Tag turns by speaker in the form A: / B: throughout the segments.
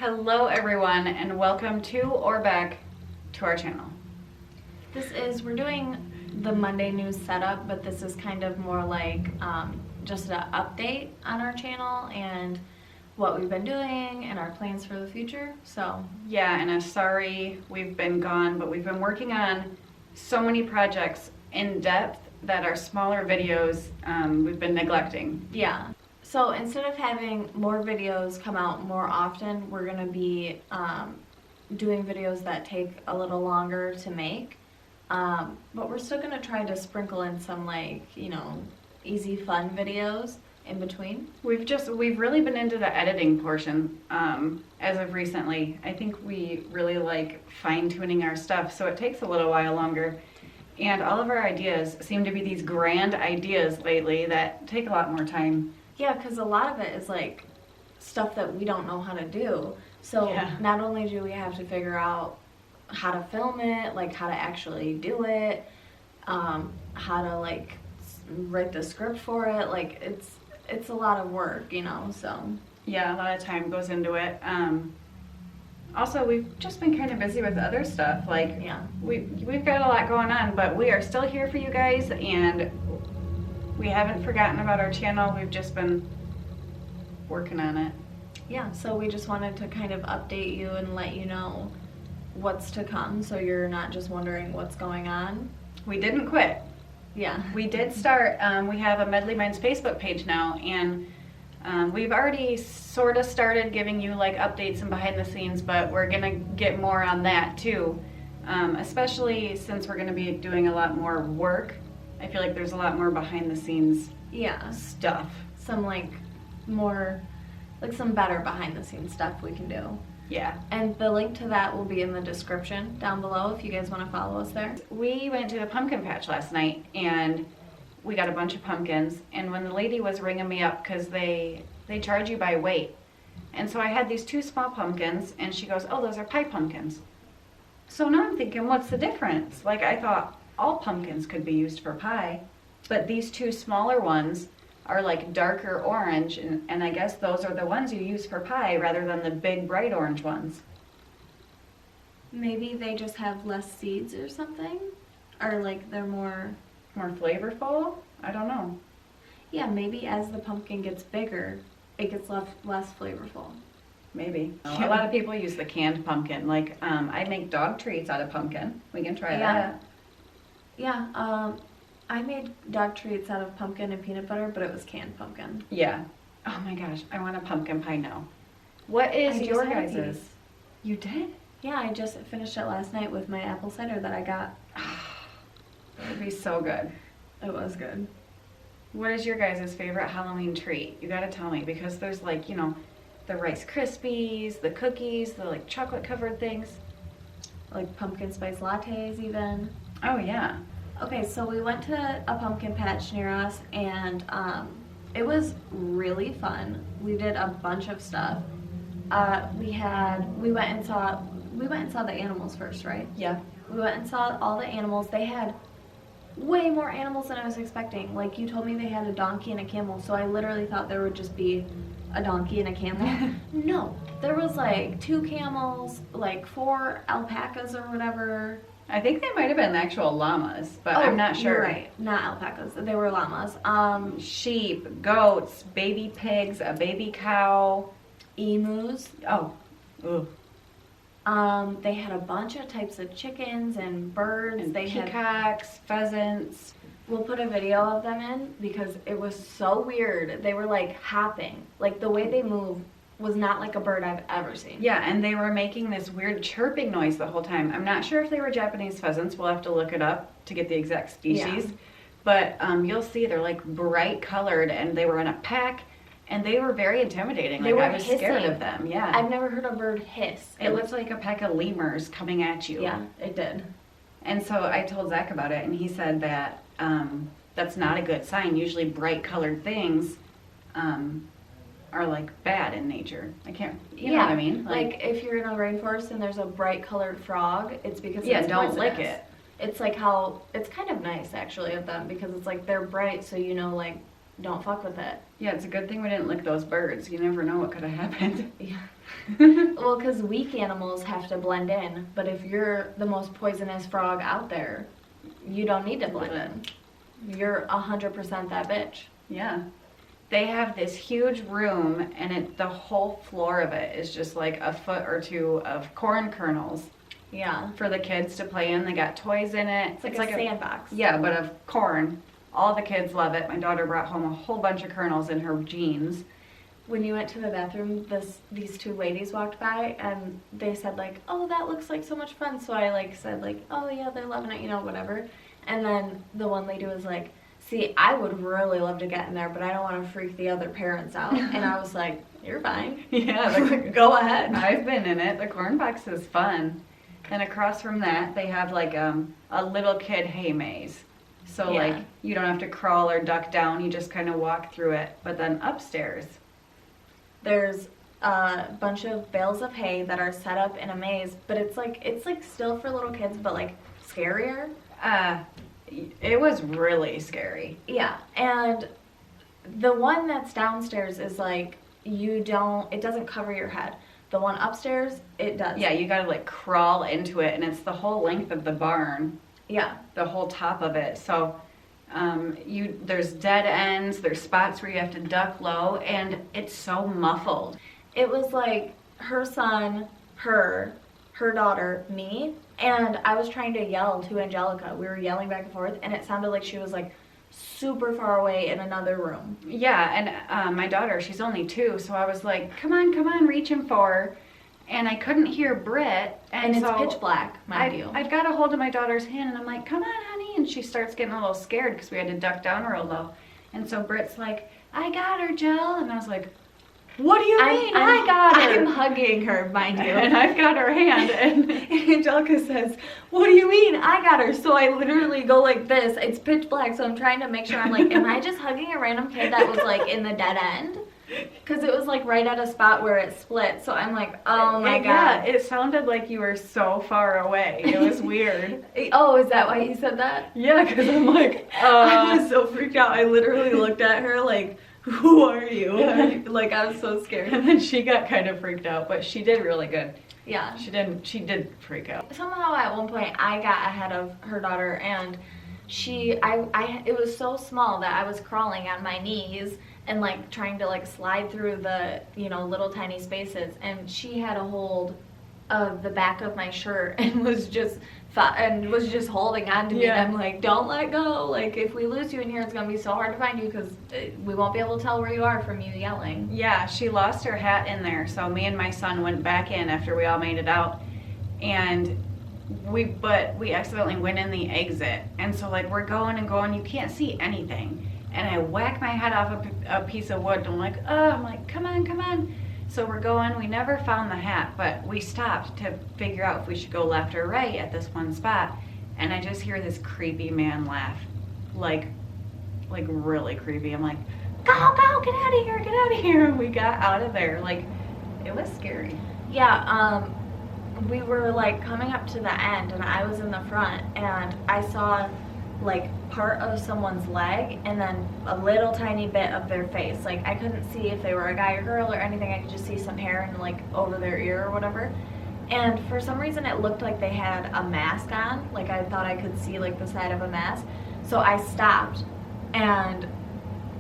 A: Hello everyone and welcome to or back to our channel.
B: We're doing the Monday news setup, but this is kind of more like just an update on our channel and what we've been doing and our plans for the future. So
A: yeah, and sorry we've been gone, but we've been working on so many projects in depth that our smaller videos we've been neglecting.
B: Yeah. So instead of having more videos come out more often, we're going to be doing videos that take a little longer to make. But we're still going to try to sprinkle in some easy fun videos in between.
A: We've really been into the editing portion as of recently. I think we really like fine-tuning our stuff, so it takes a little while longer. And all of our ideas seem to be these grand ideas lately that take a lot more time.
B: Yeah, because a lot of it is like stuff that we don't know how to do. So
A: yeah.
B: Not only do we have to figure out how to film it, like how to actually do it, how to like write the script for it, like it's a lot of work, so.
A: Yeah, a lot of time goes into it. Also, we've just been kind of busy with other stuff. Like,
B: yeah,
A: we've got a lot going on, but we are still here for you guys, and we haven't forgotten about our channel. We've just been working on it.
B: Yeah, so we just wanted to kind of update you and let you know what's to come, so you're not just wondering what's going on.
A: We didn't quit.
B: Yeah.
A: We did start, we have a Medley Minds Facebook page now, and we've already sort of started giving you like updates and behind the scenes, but we're gonna get more on that too, especially since we're gonna be doing a lot more work. I feel like there's a lot more behind the scenes stuff.
B: Some some better behind the scenes stuff we can do.
A: Yeah.
B: And the link to that will be in the description down below if you guys want to follow us there.
A: We went to the pumpkin patch last night and we got a bunch of pumpkins, and when the lady was ringing me up, because they charge you by weight, and so I had these two small pumpkins and she goes, oh, those are pie pumpkins. So now I'm thinking, what's the difference? Like, I thought all pumpkins could be used for pie, but these two smaller ones are like darker orange, and I guess those are the ones you use for pie rather than the big bright orange ones.
B: Maybe they just have less seeds or something, or like they're more
A: flavorful? I don't know.
B: Yeah, maybe as the pumpkin gets bigger, it gets less flavorful.
A: Maybe. A lot of people use the canned pumpkin. Like, I make dog treats out of pumpkin. We can try that.
B: Yeah, I made dog treats out of pumpkin and peanut butter, but it was canned pumpkin.
A: Yeah. Oh my gosh, I want a pumpkin pie now. What is your guys's? You did?
B: Yeah, I just finished it last night with my apple cider that I got.
A: It would be so good.
B: It was good.
A: What is your guys' favorite Halloween treat? You gotta tell me, because there's like, the Rice Krispies, the cookies, the like chocolate covered things.
B: Like pumpkin spice lattes even.
A: Oh yeah.
B: Okay, so we went to a pumpkin patch near us, and it was really fun. We did a bunch of stuff. We went and saw the animals first, right?
A: Yeah.
B: We went and saw all the animals. They had way more animals than I was expecting. Like, you told me they had a donkey and a camel, so I literally thought there would just be a donkey and a camel. No, there was like 2 camels, like 4 alpacas or whatever.
A: I think they might have been actual llamas, but I'm not sure.
B: You're right, not alpacas. They were llamas.
A: Sheep, goats, baby pigs, a baby cow.
B: Emus.
A: Oh. Ooh.
B: They had a bunch of types of chickens and birds.
A: And
B: they
A: peacocks, pheasants.
B: We'll put a video of them in because it was so weird. They were like hopping. Like, the way they move was not like a bird I've ever seen.
A: Yeah, and they were making this weird chirping noise the whole time. I'm not sure if they were Japanese pheasants. We'll have to look it up to get the exact species.
B: Yeah.
A: But you'll see they're like bright colored, and they were in a pack, and they were very intimidating. Like, I was scared of them. Yeah.
B: I've never heard a bird hiss.
A: It looked like a pack of lemurs coming at you.
B: Yeah, it did.
A: And so I told Zach about it, and he said that that's not a good sign. Usually bright colored things are like bad in nature. I can't, you know what I mean?
B: Like if you're in a rainforest and there's a bright colored frog, it's because
A: yeah,
B: it's
A: don't lick
B: poisonous.
A: it.
B: It's like how, it's kind of nice actually of them because it's like they're bright, so like don't fuck with it.
A: Yeah, it's a good thing we didn't lick those birds. You never know what could have happened.
B: Yeah. Well, because weak animals have to blend in, but if you're the most poisonous frog out there, you don't need to blend in. You're 100% that bitch.
A: Yeah. They have this huge room, and the whole floor of it is just like a foot or two of corn kernels.
B: Yeah.
A: For the kids to play in. They got toys in it.
B: It's like a sandbox.
A: Yeah, but of corn. All the kids love it. My daughter brought home a whole bunch of kernels in her jeans.
B: When you went to the bathroom, these two ladies walked by and they said like, "Oh, that looks like so much fun." So I like said like, "Oh yeah, they're loving it, you know, whatever." And then the one lady was like, "See, I would really love to get in there, but I don't want to freak the other parents out." And I was like, "You're fine."
A: Yeah,
B: go ahead.
A: I've been in it. The corn box is fun. And across from that, they have like a little kid hay maze. So
B: Yeah.
A: like you don't have to crawl or duck down. You just kind of walk through it. But then upstairs,
B: There's a bunch of bales of hay that are set up in a maze, but it's like still for little kids, but like scarier.
A: it was really scary.
B: Yeah, and the one that's downstairs is like it doesn't cover your head. The one upstairs, it does.
A: Yeah, you gotta like crawl into it, and it's the whole length of the barn.
B: Yeah.
A: The whole top of it. So there's dead ends, there's spots where you have to duck low, and it's so muffled.
B: It was like her son, her daughter, me, and I was trying to yell to Angelica. We were yelling back and forth, and it sounded like she was like super far away in another room.
A: Yeah, and my daughter, she's only 2, so I was like, come on, reaching for her. And I couldn't hear Britt.
B: And it's
A: so
B: pitch black, mind you.
A: I've got a hold of my daughter's hand, and I'm like, come on, honey. And she starts getting a little scared because we had to duck down real low. And so Britt's like, I got her, Jill. And I was like, what do you mean? I got her.
B: I'm hugging her, mind you.
A: And I've got her hand. And
B: Angelica says, what do you mean? I got her. So I literally go like this. It's pitch black, so I'm trying to make sure. I'm like, am I just hugging a random kid that was like in the dead end? Because it was like right at a spot where it split. So I'm like, oh my God.
A: Yeah, it sounded like you were so far away. It was weird.
B: Oh, is that why you said that?
A: Yeah, because I'm like,
B: I was so freaked out. I literally looked at her like, who are you? Like, I was so scared.
A: And then she got kind of freaked out, but she did really good.
B: Yeah.
A: She did freak out.
B: Somehow at one point I got ahead of her daughter, and it was so small that I was crawling on my knees and like trying to like slide through the, little tiny spaces, and she had a hold of the back of my shirt and was just holding on to me.
A: Yeah.
B: And I'm like, don't let go. Like, if we lose you in here, it's gonna be so hard to find you because we won't be able to tell where you are from you yelling.
A: Yeah, she lost her hat in there, so me and my son went back in after we all made it out, and we accidentally went in the exit, and so like we're going and going, you can't see anything, and I whack my head off a piece of wood, and I'm like, come on. So we're going, we never found the hat, but we stopped to figure out if we should go left or right at this one spot, and I just hear this creepy man laugh, like really creepy. I'm like, go, get out of here. And we got out of there. Like, it was scary.
B: Yeah, we were like coming up to the end, and I was in the front, and I saw like part of someone's leg and then a little tiny bit of their face. Like, I couldn't see if they were a guy or girl or anything. I could just see some hair and like over their ear or whatever. And for some reason it looked like they had a mask on. Like, I thought I could see like the side of a mask. So I stopped, and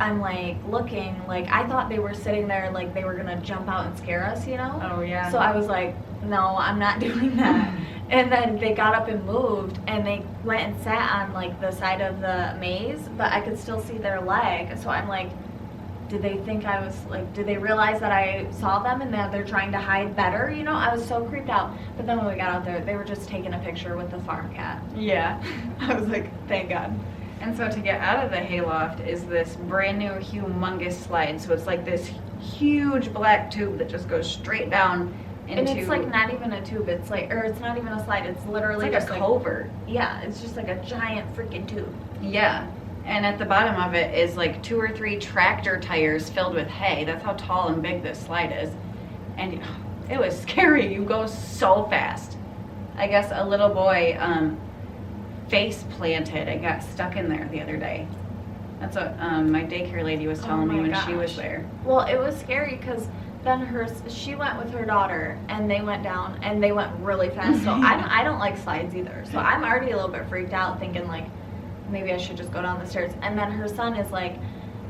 B: I'm like looking, like I thought they were sitting there like they were gonna jump out and scare us,
A: Oh yeah.
B: So I was like, no, I'm not doing that. And then they got up and moved, and they went and sat on like the side of the maze, but I could still see their leg. So I'm like, did they think I was like, did they realize that I saw them and that they're trying to hide better? I was so creeped out. But then when we got out there, they were just taking a picture with the farm cat.
A: Yeah.
B: I was like, thank God.
A: And so to get out of the hayloft is this brand new humongous slide. So it's like this huge black tube that just goes straight down into...
B: And it's like not even a tube. It's like, or it's not even a slide. It's literally
A: it's like
B: just
A: a culvert.
B: Yeah, it's just like a giant freaking tube.
A: Yeah. And at the bottom of it is like 2 or 3 tractor tires filled with hay. That's how tall and big this slide is. And it was scary. You go so fast. I guess a little boy face planted and got stuck in there the other day. That's what my daycare lady was telling me
B: my
A: when she
B: gosh.
A: was there.
B: Well, it was scary because then she went with her daughter and they went down and they went really fast. So I don't like slides either. So I'm already a little bit freaked out, thinking like maybe I should just go down the stairs. And then her son is like,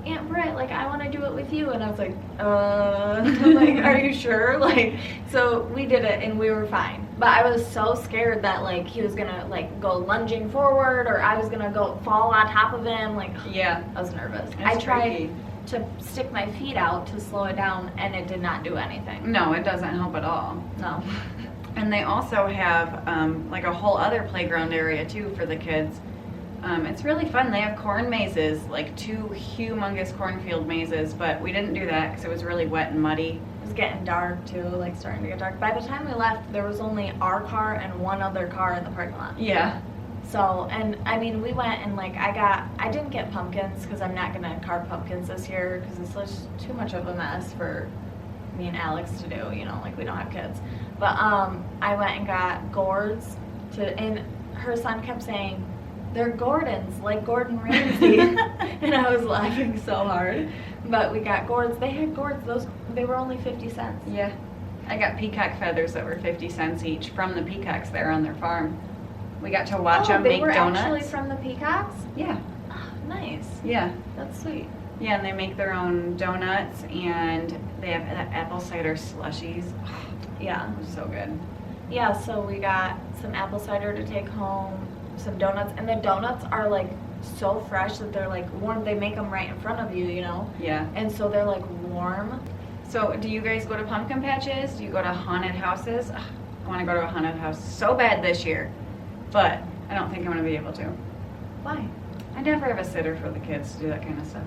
B: Aunt Britt, like I want to do it with you. And I was like, I'm like, are you sure? Like, so we did it and we were fine. But I was so scared that like he was gonna like go lunging forward or I was gonna go fall on top of him. Like,
A: Yeah.
B: I was nervous.
A: It's
B: I tried
A: freaky.
B: to stick my feet out to slow it down and it did not do anything.
A: No, it doesn't help at all.
B: No.
A: And they also have like a whole other playground area too for the kids. It's really fun. They have corn mazes, like 2 humongous cornfield mazes, but we didn't do that because it was really wet and muddy.
B: It was getting dark too, like starting to get dark. By the time we left, there was only our car and one other car in the parking lot.
A: Yeah.
B: So, and I mean, we went and like I didn't get pumpkins because I'm not gonna carve pumpkins this year because it's just too much of a mess for me and Alex to do. You know, like we don't have kids. But I went and got gourds and her son kept saying, "They're Gordons, like Gordon Ramsay," and I was laughing so hard. But we got gourds. They had gourds. They were only 50 cents.
A: Yeah. I got peacock feathers that were 50 cents each from the peacocks there on their farm. We got to watch them make
B: They were
A: donuts.
B: actually from the peacocks.
A: Yeah.
B: Oh, nice.
A: Yeah.
B: That's sweet.
A: Yeah, and they make their own donuts and they have apple cider slushies.
B: Yeah.
A: It was so good.
B: Yeah, so we got some apple cider to take home, some donuts, and the donuts are like so fresh that they're like warm. They make them right in front of you, you know?
A: Yeah.
B: And so they're like warm.
A: So do you guys go to pumpkin patches? Do you go to haunted houses? Ugh, I want to go to a haunted house so bad this year, but I don't think I'm going to be able to.
B: Why?
A: I never have a sitter for the kids to do that kind of stuff.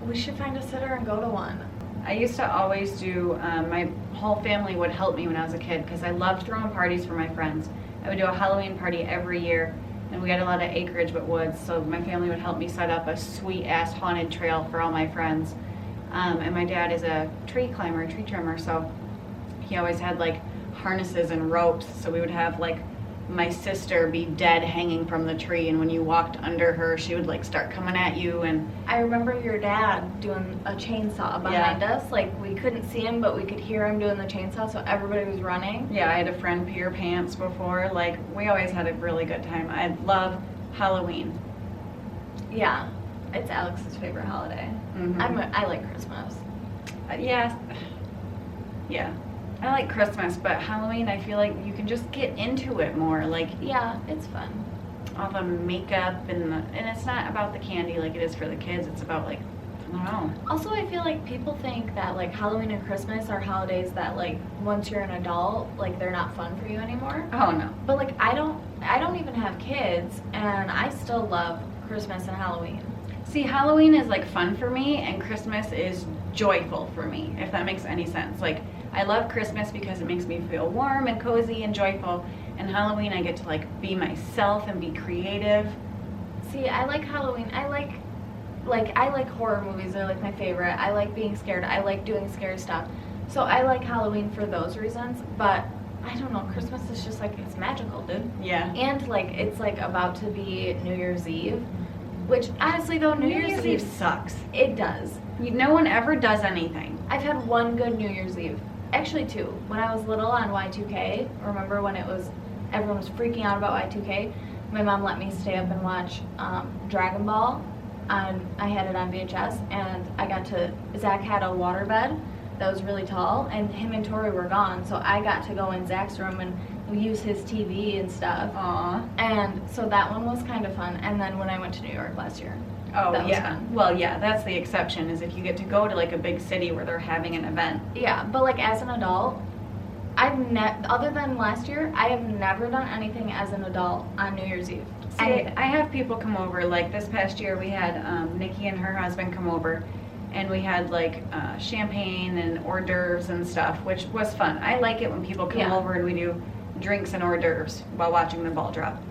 B: We should find a sitter and go to one.
A: I used to always do, my whole family would help me when I was a kid because I loved throwing parties for my friends. I would do a Halloween party every year, and we got a lot of acreage but woods, so my family would help me set up a sweet-ass haunted trail for all my friends. And my dad is a tree climber, tree trimmer, so he always had like harnesses and ropes, so we would have like my sister be dead hanging from the tree, and when you walked under her, she would like start coming at you. And
B: I remember your dad doing a chainsaw behind us. Like we couldn't see him, but we could hear him doing the chainsaw, so everybody was running.
A: yeah, I had a friend pee her pants before. Like, we always had a really good time. I love Halloween.
B: Yeah, it's Alex's favorite holiday.
A: Mhm.
B: I like Christmas.
A: Yeah. Yeah. I like Christmas, but Halloween, I feel like you can just get into it more. Like,
B: Yeah, it's fun.
A: all the makeup and it's not about the candy like it is for the kids. It's about like, I don't know.
B: Also, I feel like people think that like Halloween and Christmas are holidays that like once you're an adult, like they're not fun for you anymore.
A: Oh no.
B: But like I don't even have kids, and I still love Christmas and Halloween.
A: See, Halloween is like fun for me, and Christmas is joyful for me, if that makes any sense. Like, I love Christmas because it makes me feel warm and cozy and joyful, and Halloween I get to like be myself and be creative.
B: See, I like Halloween. I like horror movies. They're like my favorite. I like being scared. I like doing scary stuff. So I like Halloween for those reasons. But I don't know. Christmas is just like it's magical, dude.
A: Yeah.
B: And like it's like about to be New Year's Eve, which honestly though New Year's Eve
A: sucks.
B: it does.
A: No one ever does anything.
B: I've had one good New Year's Eve. Actually, two. When I was little on Y2K, remember when everyone was freaking out about Y2K? My mom let me stay up and watch Dragon Ball. I had it on VHS, and Zach had a waterbed that was really tall, and him and Tori were gone, so I got to go in Zach's room and use his TV and stuff.
A: Aw.
B: And so that one was kind of fun. And then when I went to New York last year.
A: Oh,
B: That was
A: yeah.
B: fun.
A: Well, yeah, that's the exception, is if you get to go to like a big city where they're having an event.
B: Yeah, but like as an adult, other than last year, I have never done anything as an adult on New Year's Eve.
A: See, I have people come over, like this past year we had Nikki and her husband come over, and we had like champagne and hors d'oeuvres and stuff, which was fun. I like it when people come
B: Yeah.
A: over and we do drinks and hors d'oeuvres while watching the ball drop.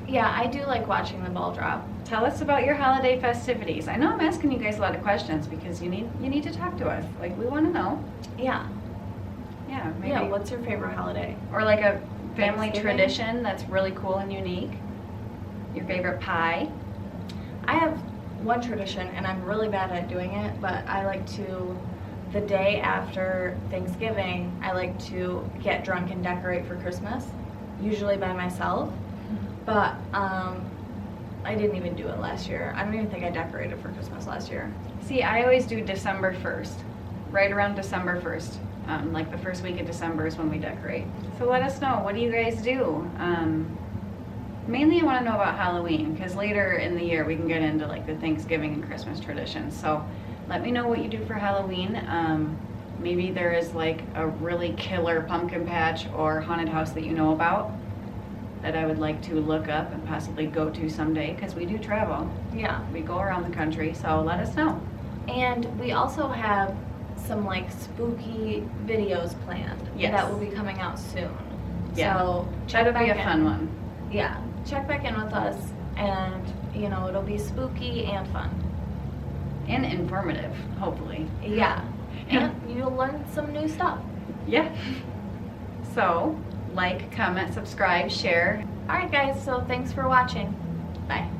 B: Yeah, I do like watching the ball drop.
A: Tell us about your holiday festivities. I know I'm asking you guys a lot of questions because you need to talk to us. Like, we want to know.
B: Yeah.
A: Yeah, maybe.
B: Yeah, what's your favorite holiday?
A: Or like a family
B: Thanksgiving?
A: tradition that's really cool and unique. Your favorite pie.
B: I have one tradition, and I'm really bad at doing it, but I like to, the day after Thanksgiving, I like to get drunk and decorate for Christmas, usually by myself. But I didn't even do it last year. I don't even think I decorated for Christmas last year.
A: See, I always do December 1st, right around December 1st. Like the first week of December is when we decorate. So let us know, what do you guys do? Mainly I want to know about Halloween, because later in the year we can get into like the Thanksgiving and Christmas traditions. So let me know what you do for Halloween. Maybe there is like a really killer pumpkin patch or haunted house that you know about that I would like to look up and possibly go to someday, because we do travel.
B: Yeah.
A: We go around the country, so let us know.
B: And we also have some like spooky videos planned that will be coming out soon.
A: Yeah.
B: So
A: That'll be a fun one.
B: Yeah. Check back in with us, and you know, it'll be spooky and fun.
A: And informative, hopefully.
B: Yeah. And you'll learn some new stuff.
A: Yeah. So, like, comment, subscribe, share.
B: Alright guys, so thanks for watching. Bye.